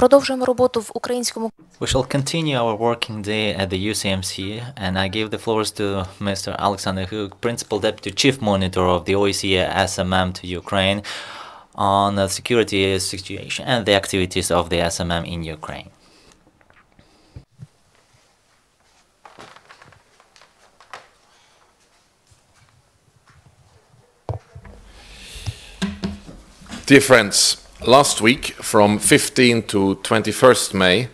Продовжуємо роботу в українському. We shall continue our working day at the UCMC, and I give the floors to Mr. Alexander Hug, Principal Deputy Chief Monitor of the OSCE SMM to Ukraine, on the security situation and the activities of the SMM in Ukraine. Dear friends, last week, from 15 to 21st May,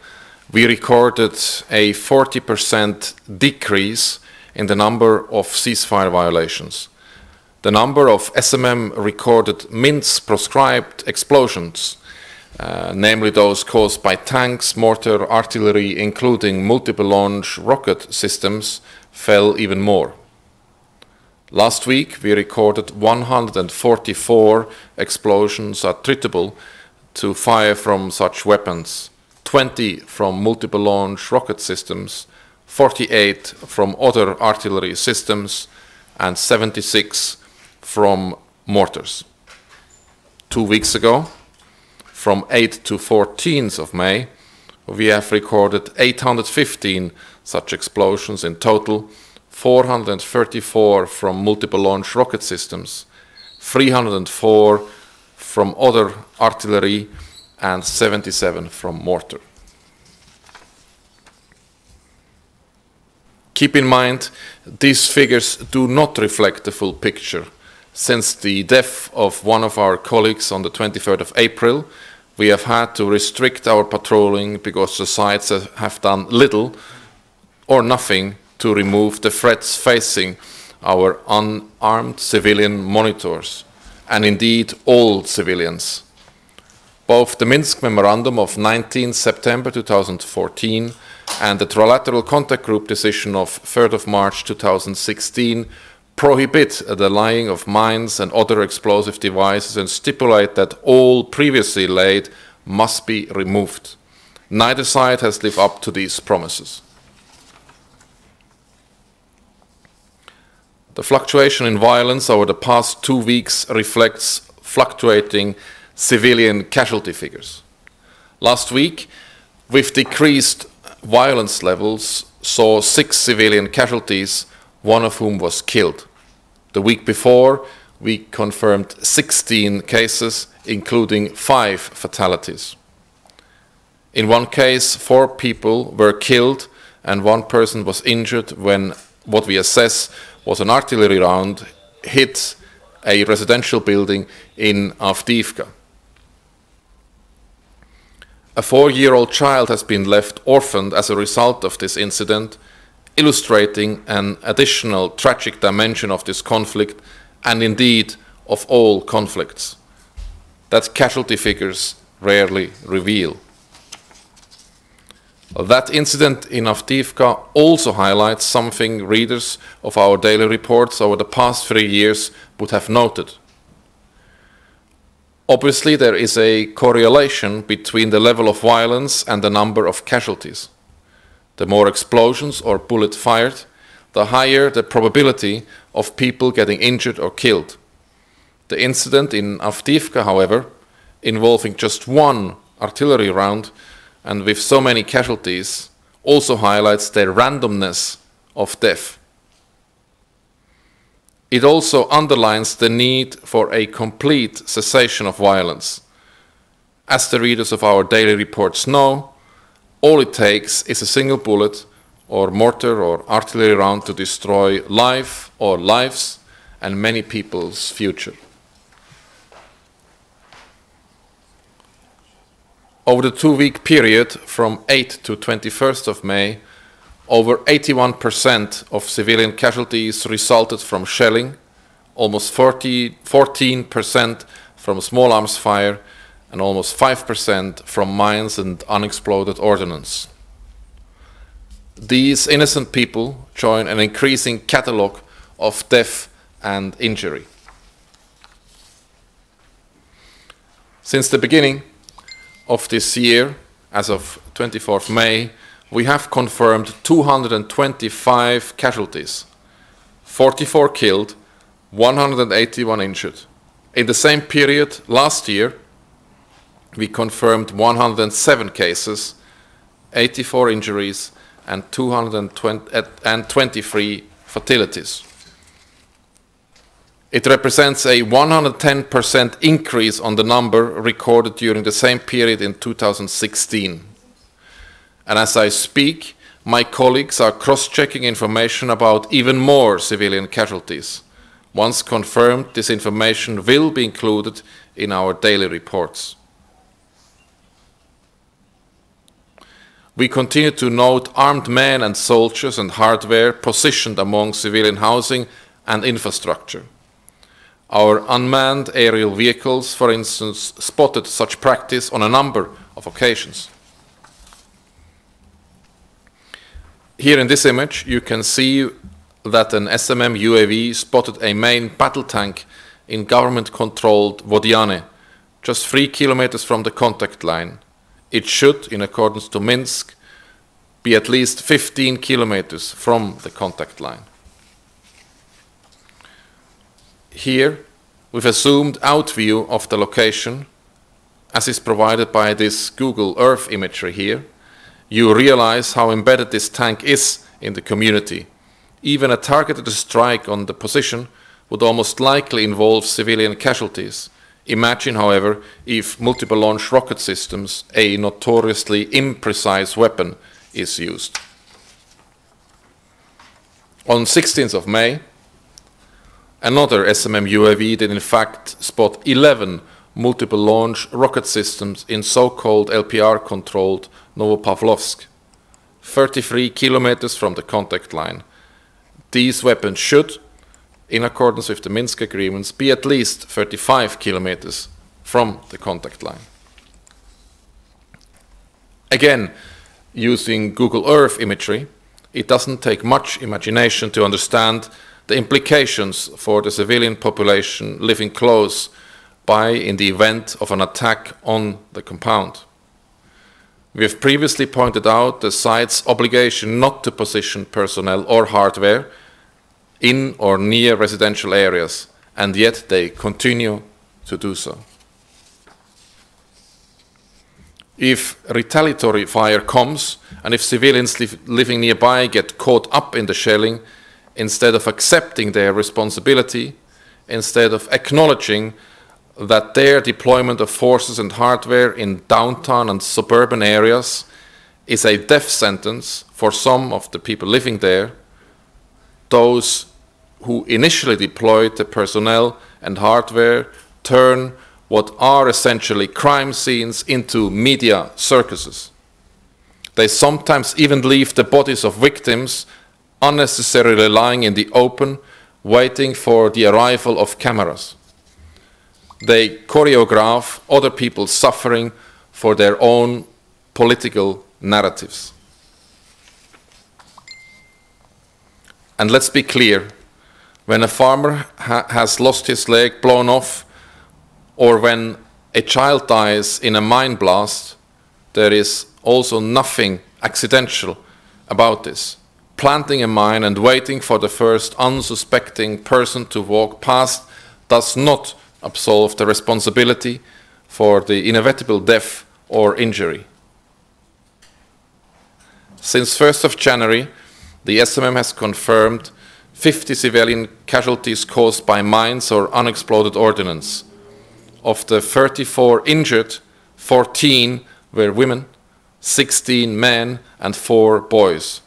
we recorded a 40% decrease in the number of ceasefire violations. The number of SMM recorded Minsk-proscribed explosions, namely those caused by tanks, mortar, artillery, including multiple-launch rocket systems, fell even more. Last week, we recorded 144 explosions attributable to fire from such weapons, 20 from multiple-launch rocket systems, 48 from other artillery systems, and 76 from mortars. 2 weeks ago, from 8 to 14th of May, we have recorded 815 such explosions in total, 434 from multiple-launch rocket systems, 304 from other artillery, and 77 from mortar. Keep in mind, these figures do not reflect the full picture. Since the death of one of our colleagues on the 23rd of April, we have had to restrict our patrolling because the sites have done little or nothing to remove the threats facing our unarmed civilian monitors, and indeed all civilians. Both the Minsk Memorandum of 19 September 2014 and the Trilateral Contact Group decision of 3rd of March 2016 prohibit the laying of mines and other explosive devices and stipulate that all previously laid must be removed. Neither side has lived up to these promises. The fluctuation in violence over the past 2 weeks reflects fluctuating civilian casualty figures. Last week, with decreased violence levels, saw 6 civilian casualties, one of whom was killed. The week before, we confirmed 16 cases, including 5 fatalities. In one case, 4 people were killed and 1 person was injured when what we assess was an artillery round hit a residential building in Avdiivka. A 4-year-old child has been left orphaned as a result of this incident, illustrating an additional tragic dimension of this conflict and indeed of all conflicts that casualty figures rarely reveal. That incident in Avdiivka also highlights something readers of our daily reports over the past 3 years would have noted. Obviously, there is a correlation between the level of violence and the number of casualties. The more explosions or bullets fired, the higher the probability of people getting injured or killed. The incident in Avdiivka, however, involving just 1 artillery round and with so many casualties, also highlights the randomness of death. It also underlines the need for a complete cessation of violence. As the readers of our daily reports know, all it takes is a single bullet or mortar or artillery round to destroy life or lives and many people's future. Over the 2-week period from 8 to 21st of May, over 81% of civilian casualties resulted from shelling, almost 14% from small arms fire, and almost 5% from mines and unexploded ordnance. These innocent people join an increasing catalogue of death and injury. Since the beginning of this year, as of 24th May, we have confirmed 225 casualties, 44 killed, 181 injured. In the same period last year, we confirmed 107 cases, 84 injuries, and 223 fatalities. It represents a 110% increase on the number recorded during the same period in 2016. And as I speak, my colleagues are cross-checking information about even more civilian casualties. Once confirmed, this information will be included in our daily reports. We continue to note armed men and soldiers and hardware positioned among civilian housing and infrastructure. Our unmanned aerial vehicles, for instance, spotted such practice on a number of occasions. Here in this image, you can see that an SMM UAV spotted a main battle tank in government-controlled Vodiane, just 3 kilometers from the contact line. It should, in accordance to Minsk, be at least 15 kilometers from the contact line. Here, with a zoomed-out view of the location, as is provided by this Google Earth imagery here, you realize how embedded this tank is in the community. Even a targeted strike on the position would almost likely involve civilian casualties. Imagine, however, if multiple launch rocket systems, a notoriously imprecise weapon, is used. On 16th of May, another SMM UAV did in fact spot 11 multiple launch rocket systems in so-called LPR-controlled Novopavlovsk, 33 kilometers from the contact line. These weapons should, in accordance with the Minsk agreements, be at least 35 kilometers from the contact line. Again, using Google Earth imagery, it doesn't take much imagination to understand the implications for the civilian population living close by in the event of an attack on the compound. We have previously pointed out the site's obligation not to position personnel or hardware in or near residential areas, and yet they continue to do so. If retaliatory fire comes, and if civilians living nearby get caught up in the shelling, instead of accepting their responsibility, instead of acknowledging that their deployment of forces and hardware in downtown and suburban areas is a death sentence for some of the people living there, those who initially deployed the personnel and hardware turn what are essentially crime scenes into media circuses. They sometimes even leave the bodies of victims unnecessarily lying in the open, waiting for the arrival of cameras. They choreograph other people's suffering for their own political narratives. And let's be clear, when a farmer has lost his leg blown off, or when a child dies in a mine blast, there is also nothing accidental about this. Planting a mine and waiting for the first unsuspecting person to walk past does not absolve the responsibility for the inevitable death or injury. Since 1st of January, the SMM has confirmed 50 civilian casualties caused by mines or unexploded ordnance. Of the 34 injured, 14 were women, 16 men, and 4 boys.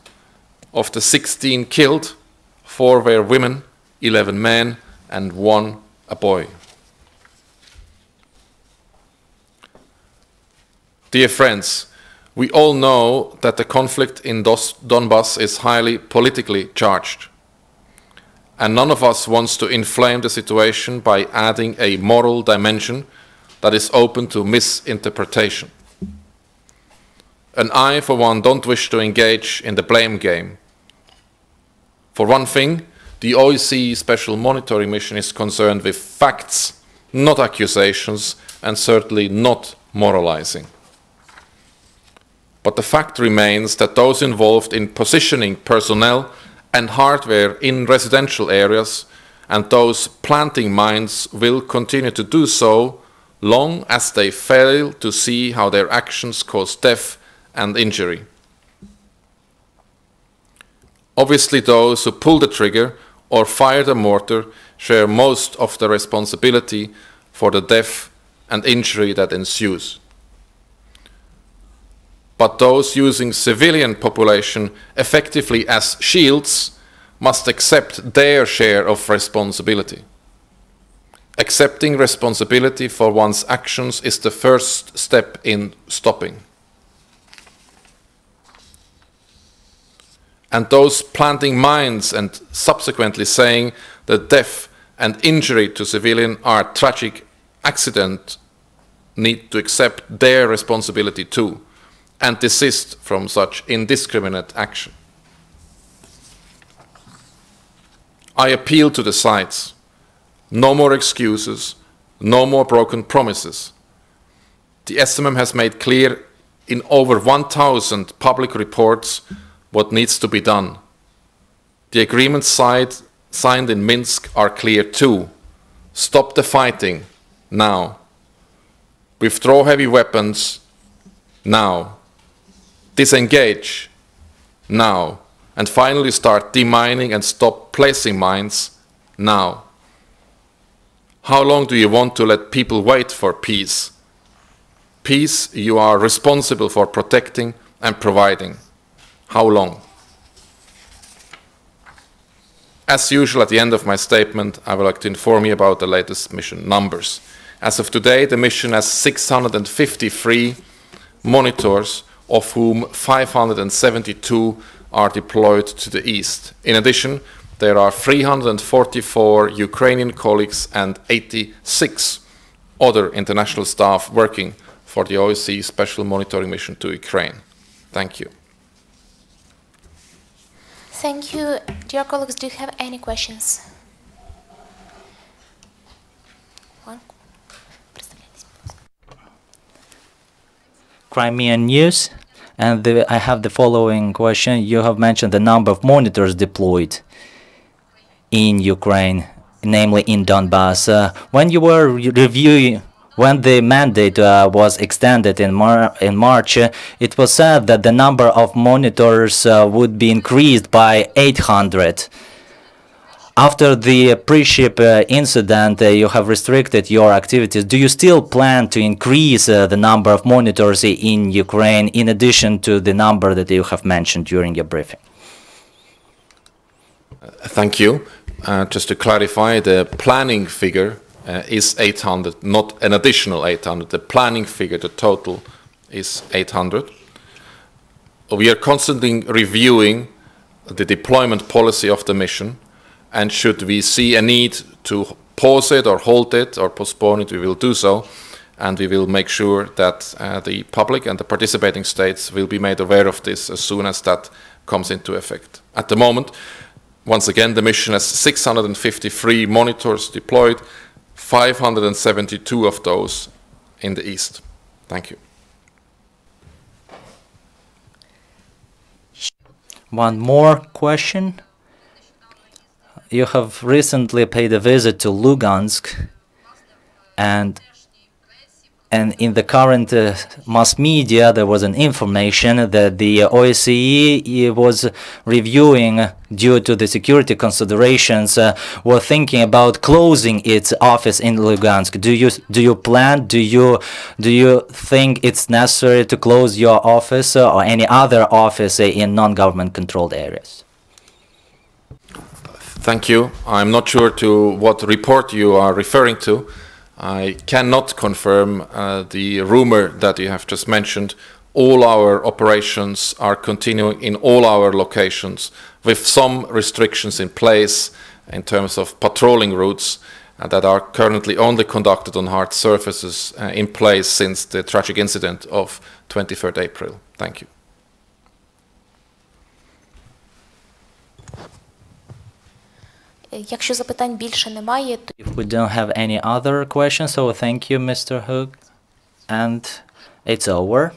Of the 16 killed, 4 were women, 11 men, and 1 a boy. Dear friends, we all know that the conflict in Donbass is highly politically charged. And none of us wants to inflame the situation by adding a moral dimension that is open to misinterpretation. And I, for one, don't wish to engage in the blame game. For one thing, the OSCE Special Monitoring Mission is concerned with facts, not accusations, and certainly not moralizing. But the fact remains that those involved in positioning personnel and hardware in residential areas and those planting mines will continue to do so long as they fail to see how their actions cause death and injury. Obviously, those who pull the trigger or fire the mortar share most of the responsibility for the death and injury that ensues. But those using civilian population effectively as shields must accept their share of responsibility. Accepting responsibility for one's actions is the first step in stopping. And those planting mines and subsequently saying that death and injury to civilians are tragic accident need to accept their responsibility too and desist from such indiscriminate action. I appeal to the sides. No more excuses, no more broken promises. The SMM has made clear in over 1,000 public reports what needs to be done. The agreements signed in Minsk are clear too. Stop the fighting now. Withdraw heavy weapons now. Disengage now. And finally start demining and stop placing mines now. How long do you want to let people wait for peace? Peace you are responsible for protecting and providing. How long? As usual, at the end of my statement, I would like to inform you about the latest mission numbers. As of today, the mission has 653 monitors, of whom 572 are deployed to the east. In addition, there are 344 Ukrainian colleagues and 86 other international staff working for the OSCE Special Monitoring Mission to Ukraine. Thank you. Thank you. Dear colleagues, do you have any questions? Crimean News, and I have the following question. You have mentioned the number of monitors deployed in Ukraine, namely in Donbass. When you were reviewing, when the mandate was extended in March, it was said that the number of monitors would be increased by 800. After the pre-ship incident, you have restricted your activities. Do you still plan to increase the number of monitors in Ukraine in addition to the number that you have mentioned during your briefing? Thank you. Just to clarify, the planning figure is 800, not an additional 800. The planning figure, the total, is 800. We are constantly reviewing the deployment policy of the mission, and should we see a need to pause it or halt it or postpone it, we will do so, and we will make sure that the public and the participating states will be made aware of this as soon as that comes into effect. At the moment, once again, the mission has 653 monitors deployed, 572 of those in the east. Thank you. One more question. You have recently paid a visit to Lugansk, and in the current mass media there was an information that the OSCE was reviewing, due to the security considerations, were thinking about closing its office in Lugansk. Do you think it's necessary to close your office or any other office in non-government controlled areas? Thank you. I'm not sure to what report you are referring to. I cannot confirm the rumor that you have just mentioned. All our operations are continuing in all our locations, with some restrictions in place in terms of patrolling routes that are currently only conducted on hard surfaces in place since the tragic incident of 23rd April. Thank you. Якщо запитань більше немає, то If we don't have any other questions, so thank you, Mr. Hook, and it's over.